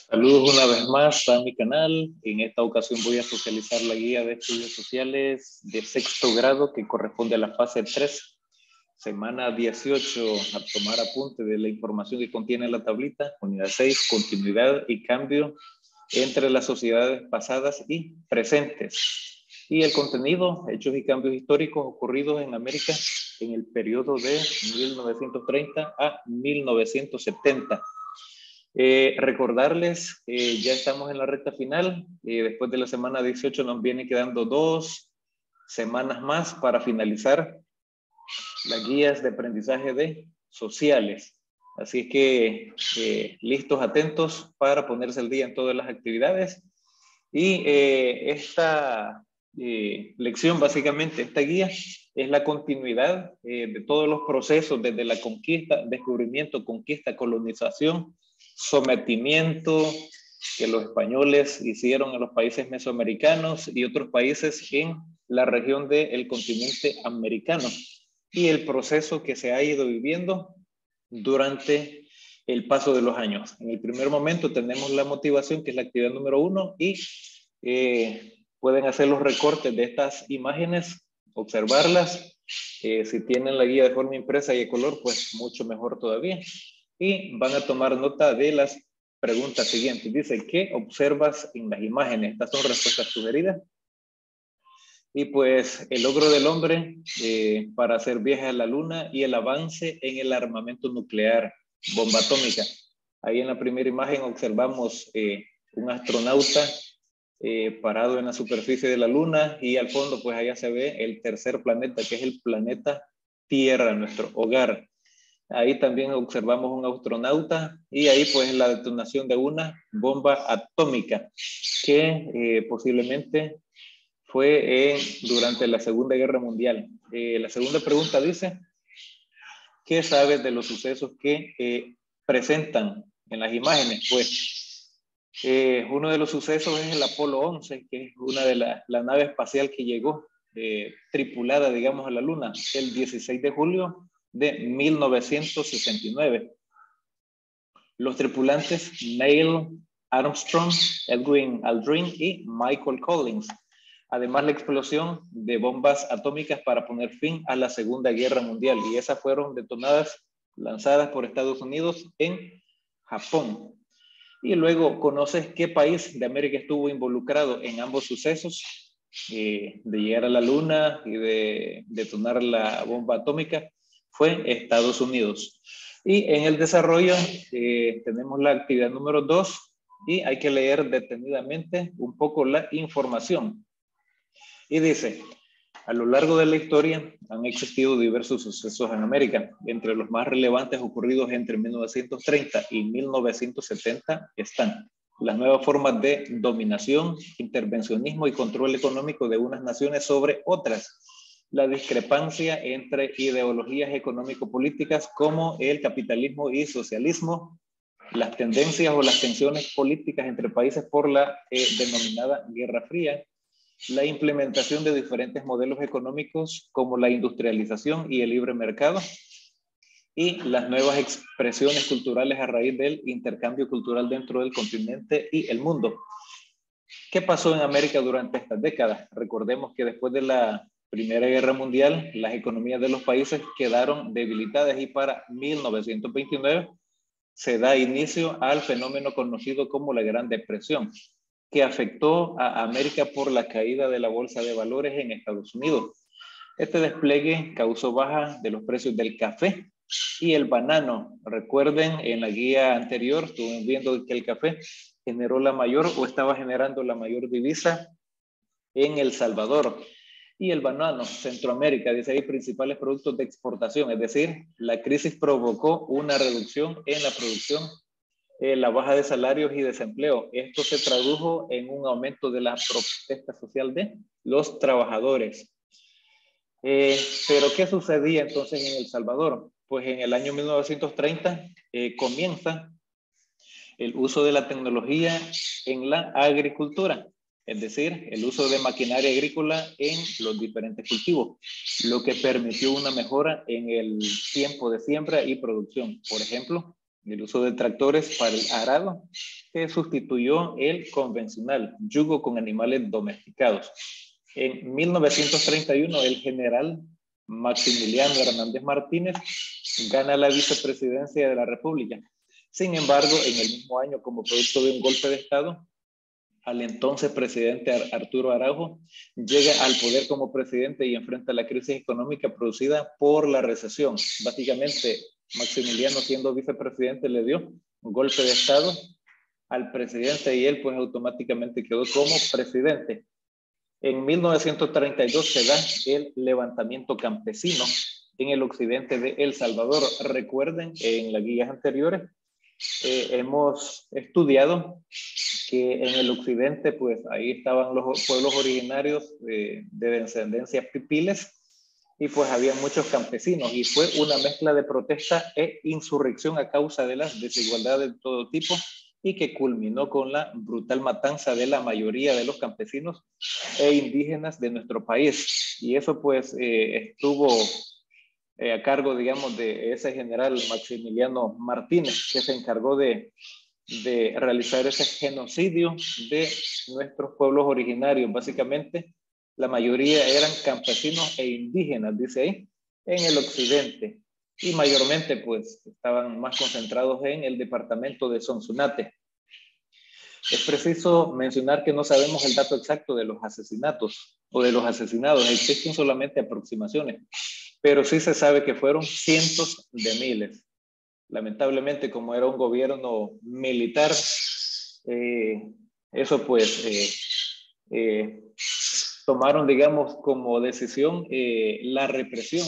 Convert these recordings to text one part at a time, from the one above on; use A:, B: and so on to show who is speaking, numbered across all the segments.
A: Saludos una vez más a mi canal. En esta ocasión voy a socializar la guía de estudios sociales de sexto grado que corresponde a la fase 3, semana 18, a tomar apunte de la información que contiene la tablita, unidad 6, continuidad y cambio entre las sociedades pasadas y presentes. Y el contenido, hechos y cambios históricos ocurridos en América en el periodo de 1930 a 1970. Recordarles, ya estamos en la recta final. Después de la semana 18 nos viene quedando 2 semanas más para finalizar las guías de aprendizaje de sociales. Así es que listos, atentos para ponerse al día en todas las actividades. Y esta lección, básicamente, esta guía es la continuidad de todos los procesos desde la conquista, descubrimiento, conquista, colonización, sometimiento que los españoles hicieron en los países mesoamericanos y otros países en la región del continente americano, y el proceso que se ha ido viviendo durante el paso de los años. En el primer momento tenemos la motivación, que es la actividad número 1, y pueden hacer los recortes de estas imágenes, observarlas. Si tienen la guía de forma impresa y de color, pues mucho mejor todavía. Y van a tomar nota de las preguntas siguientes. Dice, ¿qué observas en las imágenes? Estas son respuestas sugeridas. Y pues el logro del hombre para hacer viaje a la luna y el avance en el armamento nuclear, bomba atómica. Ahí en la primera imagen observamos un astronauta parado en la superficie de la luna, y al fondo pues allá se ve el tercer planeta, que es el planeta Tierra, nuestro hogar. Ahí también observamos un astronauta, y ahí pues la detonación de una bomba atómica que posiblemente fue durante la Segunda Guerra Mundial. La segunda pregunta dice, ¿qué sabes de los sucesos que presentan en las imágenes? Pues uno de los sucesos es el Apolo 11, que es una de la nave espacial que llegó tripulada, digamos, a la Luna el 16 de julio de 1969. Los tripulantes Neil Armstrong, Edwin Aldrin y Michael Collins. Además, la explosión de bombas atómicas para poner fin a la Segunda Guerra Mundial, y esas fueron detonadas, lanzadas por Estados Unidos en Japón. Y luego, ¿conoces qué país de América estuvo involucrado en ambos sucesos? De llegar a la Luna y de detonar la bomba atómica. Fue Estados Unidos. Y en el desarrollo tenemos la actividad número 2, y hay que leer detenidamente un poco la información. Y dice, a lo largo de la historia han existido diversos sucesos en América. Entre los más relevantes ocurridos entre 1930 y 1970 están las nuevas formas de dominación, intervencionismo y control económico de unas naciones sobre otras, la discrepancia entre ideologías económico-políticas como el capitalismo y socialismo, las tendencias o las tensiones políticas entre países por la denominada Guerra Fría, la implementación de diferentes modelos económicos como la industrialización y el libre mercado, y las nuevas expresiones culturales a raíz del intercambio cultural dentro del continente y el mundo. ¿Qué pasó en América durante estas décadas? Recordemos que después de la Primera Guerra Mundial, las economías de los países quedaron debilitadas, y para 1929 se da inicio al fenómeno conocido como la Gran Depresión, que afectó a América por la caída de la bolsa de valores en Estados Unidos. Este despliegue causó baja de los precios del café y el banano. Recuerden, en la guía anterior estuvimos viendo que el café generó la mayor, o estaba generando la mayor divisa en El Salvador, y el banano, Centroamérica, dice ahí, principales productos de exportación. Es decir, la crisis provocó una reducción en la producción, la baja de salarios y desempleo. Esto se tradujo en un aumento de la protesta social de los trabajadores. Pero ¿qué sucedía entonces en El Salvador? Pues en el año 1930 comienza el uso de la tecnología en la agricultura, es decir, el uso de maquinaria agrícola en los diferentes cultivos, lo que permitió una mejora en el tiempo de siembra y producción. Por ejemplo, el uso de tractores para el arado, que sustituyó el convencional, yugo con animales domesticados. En 1931, el general Maximiliano Hernández Martínez gana la vicepresidencia de la República. Sin embargo, en el mismo año, como producto de un golpe de Estado, al entonces presidente Arturo Araujo llega al poder como presidente y enfrenta la crisis económica producida por la recesión. Básicamente, Maximiliano, siendo vicepresidente, le dio un golpe de Estado al presidente y él pues automáticamente quedó como presidente. En 1932 se da el levantamiento campesino en el occidente de El Salvador. Recuerden, en las guías anteriores hemos estudiado que en el occidente, pues ahí estaban los pueblos originarios de descendencias pipiles y pues había muchos campesinos y fue una mezcla de protesta e insurrección a causa de las desigualdades de todo tipo y que culminó con la brutal matanza de la mayoría de los campesinos e indígenas de nuestro país. Y eso pues estuvo a cargo, digamos, de ese general Maximiliano Martínez, que se encargó de realizar ese genocidio de nuestros pueblos originarios. Básicamente, la mayoría eran campesinos e indígenas, dice ahí, en el occidente. Y mayormente, pues, estaban más concentrados en el departamento de Sonsonate. Es preciso mencionar que no sabemos el dato exacto de los asesinatos o de los asesinados. Existen solamente aproximaciones, pero sí se sabe que fueron cientos de miles. Lamentablemente, como era un gobierno militar, eso pues tomaron, digamos, como decisión la represión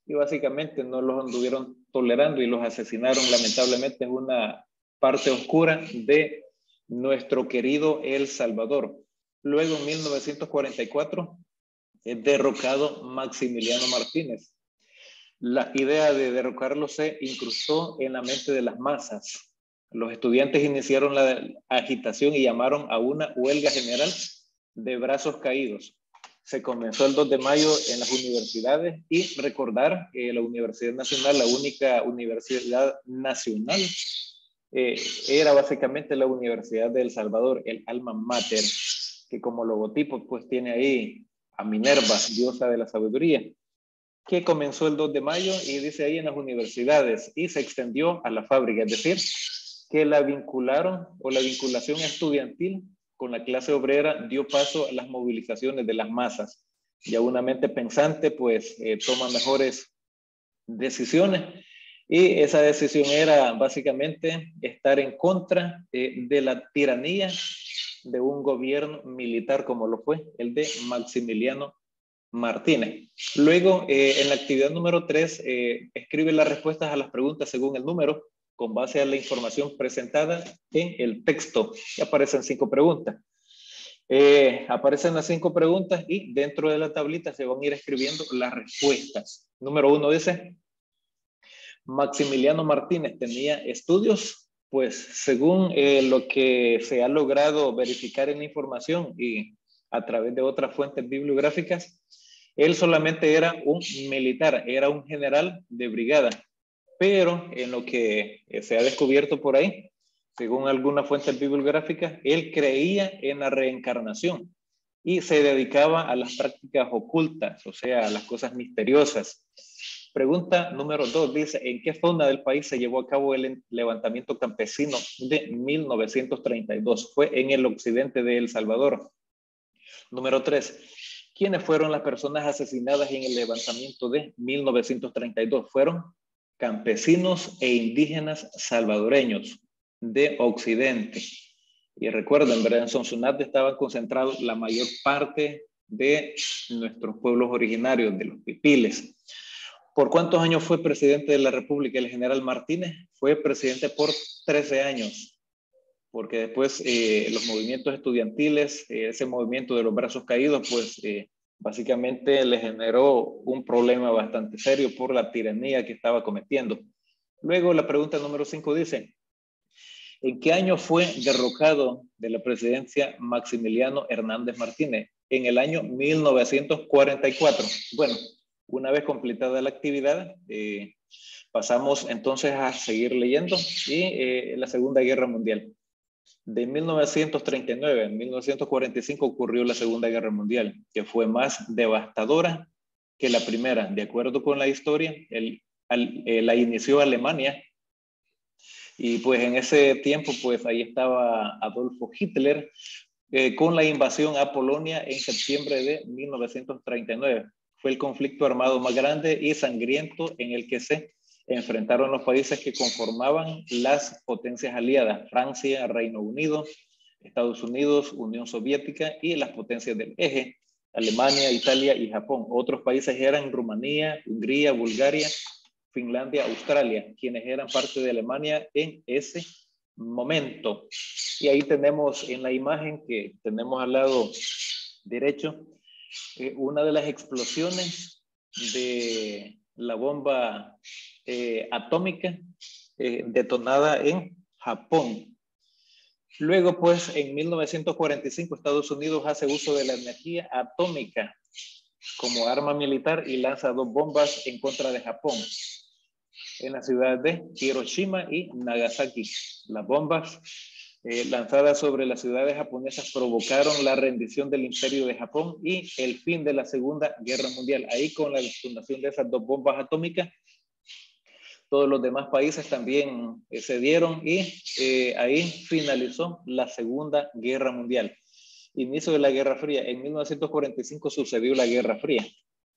A: y básicamente no los anduvieron tolerando y los asesinaron lamentablemente en una parte oscura de nuestro querido El Salvador. Luego, en 1944, es derrocado Maximiliano Martínez. La idea de derrocarlo se incrustó en la mente de las masas. Los estudiantes iniciaron la agitación y llamaron a una huelga general de brazos caídos. Se comenzó el 2 de mayo en las universidades y recordar que la Universidad Nacional, la única universidad nacional, era básicamente la Universidad de El Salvador, el alma mater, que como logotipo pues tiene ahí a Minerva, diosa de la sabiduría, que comenzó el 2 de mayo y dice ahí en las universidades y se extendió a la fábrica, es decir, que la vincularon o la vinculación estudiantil con la clase obrera dio paso a las movilizaciones de las masas. Ya una mente pensante pues toma mejores decisiones y esa decisión era básicamente estar en contra de la tiranía de un gobierno militar como lo fue el de Maximiliano Martínez. Luego, en la actividad número 3, escribe las respuestas a las preguntas según el número, con base a la información presentada en el texto. Y aparecen 5 preguntas. Aparecen las 5 preguntas y dentro de la tablita se van a ir escribiendo las respuestas. Número 1 dice, Maximiliano Martínez tenía estudios. Pues según lo que se ha logrado verificar en la información y a través de otras fuentes bibliográficas, él solamente era un militar, era un general de brigada, pero en lo que se ha descubierto por ahí, según algunas fuentes bibliográficas, él creía en la reencarnación y se dedicaba a las prácticas ocultas, o sea, a las cosas misteriosas. Pregunta número 2 dice, ¿en qué zona del país se llevó a cabo el levantamiento campesino de 1932? Fue en el occidente de El Salvador. Número 3, ¿quiénes fueron las personas asesinadas en el levantamiento de 1932? Fueron campesinos e indígenas salvadoreños de Occidente. Y recuerden, ¿verdad? En Sonsonate estaban concentrados la mayor parte de nuestros pueblos originarios, de los pipiles. ¿Por cuántos años fue presidente de la República el general Martínez? Fue presidente por 13 años, porque después los movimientos estudiantiles, ese movimiento de los brazos caídos, pues básicamente le generó un problema bastante serio por la tiranía que estaba cometiendo. Luego la pregunta número 5 dice, ¿en qué año fue derrocado de la presidencia Maximiliano Hernández Martínez? En el año 1944. Bueno, una vez completada la actividad, Pasamos entonces a seguir leyendo y la Segunda Guerra Mundial. De 1939 a 1945 ocurrió la Segunda Guerra Mundial, que fue más devastadora que la primera. De acuerdo con la historia, la inició Alemania y pues en ese tiempo pues ahí estaba Adolfo Hitler con la invasión a Polonia en septiembre de 1939. Fue el conflicto armado más grande y sangriento en el que se enfrentaron los países que conformaban las potencias aliadas: Francia, Reino Unido, Estados Unidos, Unión Soviética y las potencias del eje: Alemania, Italia y Japón. Otros países eran Rumanía, Hungría, Bulgaria, Finlandia, Australia, quienes eran parte de Alemania en ese momento. Y ahí tenemos en la imagen que tenemos al lado derecho una de las explosiones de la bomba atómica detonada en Japón. Luego, pues, en 1945, Estados Unidos hace uso de la energía atómica como arma militar y lanza 2 bombas en contra de Japón, en la ciudad de Hiroshima y Nagasaki. Las bombas lanzadas sobre las ciudades japonesas provocaron la rendición del Imperio de Japón y el fin de la Segunda Guerra Mundial. Ahí, con la detonación de esas 2 bombas atómicas, todos los demás países también cedieron y ahí finalizó la Segunda Guerra Mundial. Inicio de la Guerra Fría. En 1945 sucedió la Guerra Fría,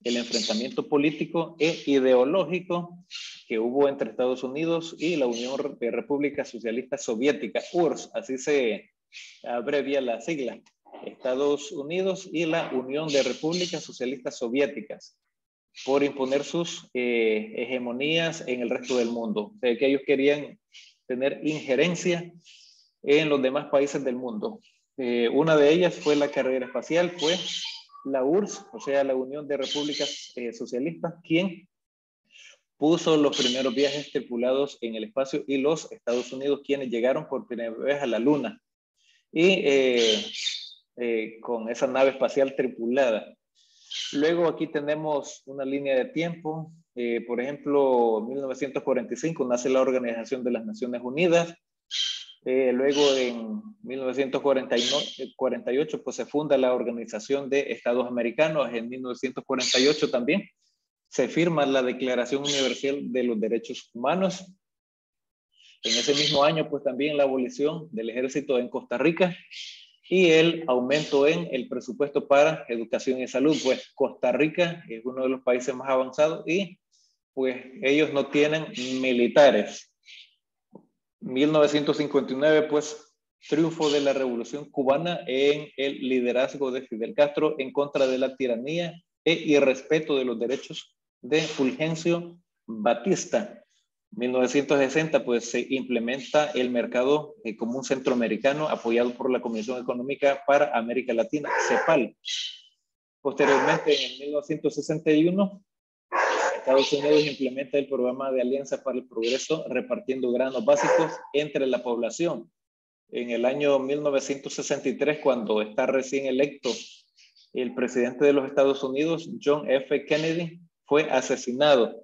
A: el enfrentamiento político e ideológico que hubo entre Estados Unidos y la Unión de Repúblicas Socialistas Soviéticas, URSS, así se abrevia la sigla, Estados Unidos y la Unión de Repúblicas Socialistas Soviéticas, por imponer sus hegemonías en el resto del mundo. O sea, que ellos querían tener injerencia en los demás países del mundo. Una de ellas fue la carrera espacial, fue la URSS, o sea, la Unión de Repúblicas Socialistas, quien puso los primeros viajes tripulados en el espacio, y los Estados Unidos, quienes llegaron por primera vez a la Luna y con esa nave espacial tripulada. Luego aquí tenemos una línea de tiempo. Por ejemplo, en 1945 nace la Organización de las Naciones Unidas. Luego en 1948 pues se funda la Organización de Estados Americanos. En 1948 también se firma la Declaración Universal de los Derechos Humanos. En ese mismo año pues también la abolición del ejército en Costa Rica y el aumento en el presupuesto para educación y salud. Pues Costa Rica es uno de los países más avanzados y pues ellos no tienen militares. 1959, pues triunfo de la Revolución Cubana en el liderazgo de Fidel Castro en contra de la tiranía e irrespeto de los derechos de Fulgencio Batista. 1960, pues se implementa el mercado común centroamericano apoyado por la Comisión Económica para América Latina, CEPAL. Posteriormente, en 1961, Estados Unidos implementa el programa de Alianza para el Progreso, repartiendo granos básicos entre la población. En el año 1963, cuando está recién electo el presidente de los Estados Unidos, John F. Kennedy, fue asesinado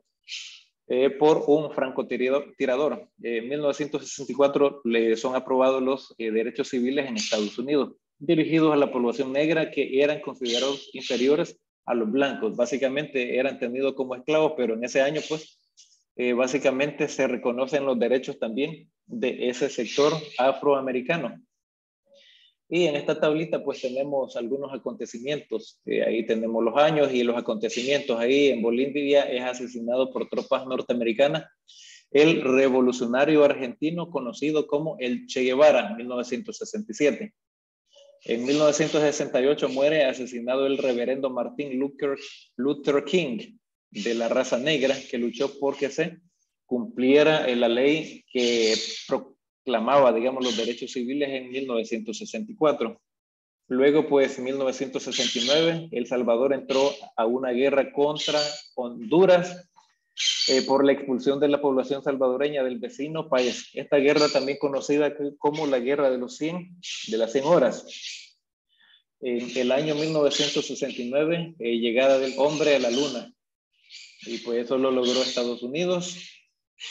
A: por un francotirador. En 1964 le son aprobados los derechos civiles en Estados Unidos, dirigidos a la población negra, que eran considerados inferiores a los blancos. Básicamente eran tenidos como esclavos, pero en ese año pues básicamente se reconocen los derechos también de ese sector afroamericano. Y en esta tablita pues tenemos algunos acontecimientos. Ahí tenemos los años y los acontecimientos. Ahí en Bolivia es asesinado por tropas norteamericanas el revolucionario argentino conocido como el Che Guevara, en 1967. En 1968 muere asesinado el reverendo Martin Luther King, de la raza negra, que luchó porque se cumpliera la ley que proclamaba, digamos, los derechos civiles en 1964. Luego, pues, en 1969, El Salvador entró a una guerra contra Honduras por la expulsión de la población salvadoreña del vecino país. Esta guerra, también conocida como la Guerra de las 100 horas. En el año 1969, llegada del hombre a la luna. y pues eso lo logró Estados Unidos.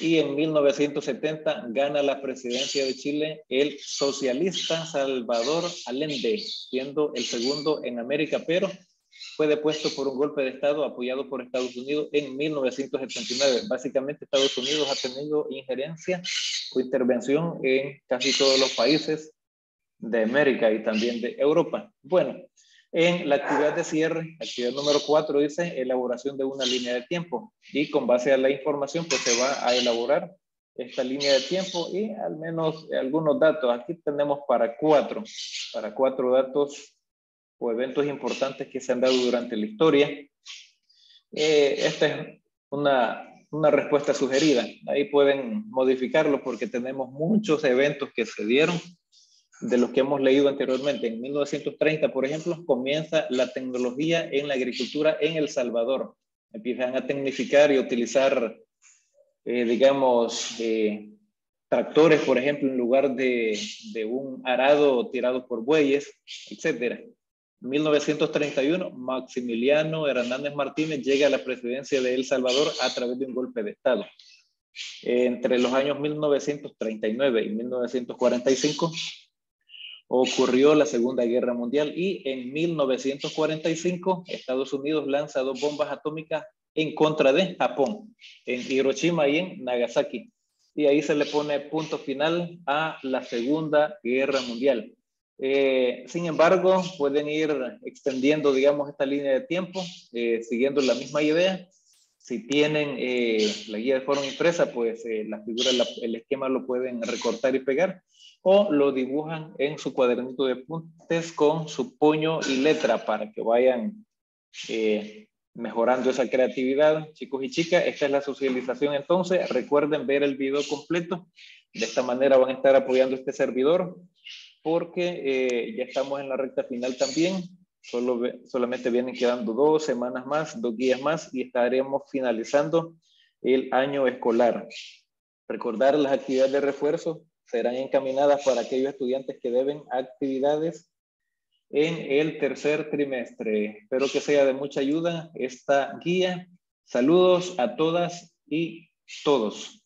A: Y en 1970 gana la presidencia de Chile el socialista Salvador Allende, siendo el segundo en América, pero fue depuesto por un golpe de Estado apoyado por Estados Unidos en 1979. Básicamente Estados Unidos ha tenido injerencia o intervención en casi todos los países de América y también de Europa. Bueno, en la actividad de cierre, actividad número 4 dice elaboración de una línea de tiempo, y con base a la información pues se va a elaborar esta línea de tiempo y al menos algunos datos. Aquí tenemos para cuatro datos o eventos importantes que se han dado durante la historia. Esta es una respuesta sugerida. Ahí pueden modificarlo porque tenemos muchos eventos que se dieron de los que hemos leído anteriormente. En 1930, por ejemplo, comienza la tecnología en la agricultura en El Salvador. Empiezan a tecnificar y utilizar, digamos, tractores, por ejemplo, en lugar de un arado tirado por bueyes, etc. En 1931, Maximiliano Hernández Martínez llega a la presidencia de El Salvador a través de un golpe de Estado. Entre los años 1939 y 1945 ocurrió la Segunda Guerra Mundial y en 1945 Estados Unidos lanza 2 bombas atómicas en contra de Japón, en Hiroshima y en Nagasaki. Y ahí se le pone punto final a la Segunda Guerra Mundial. Sin embargo, pueden ir extendiendo, digamos, esta línea de tiempo, siguiendo la misma idea. Si tienen la guía de forma impresa, pues la figura, el esquema lo pueden recortar y pegar, o lo dibujan en su cuadernito de apuntes con su puño y letra para que vayan mejorando esa creatividad, chicos y chicas. Esta es la socialización entonces. Recuerden ver el video completo. De esta manera van a estar apoyando este servidor porque ya estamos en la recta final también. Solamente vienen quedando 2 semanas más, 2 guías más y estaremos finalizando el año escolar. Recordar, las actividades de refuerzo serán encaminadas para aquellos estudiantes que deben actividades en el tercer trimestre. Espero que sea de mucha ayuda esta guía. Saludos a todas y todos.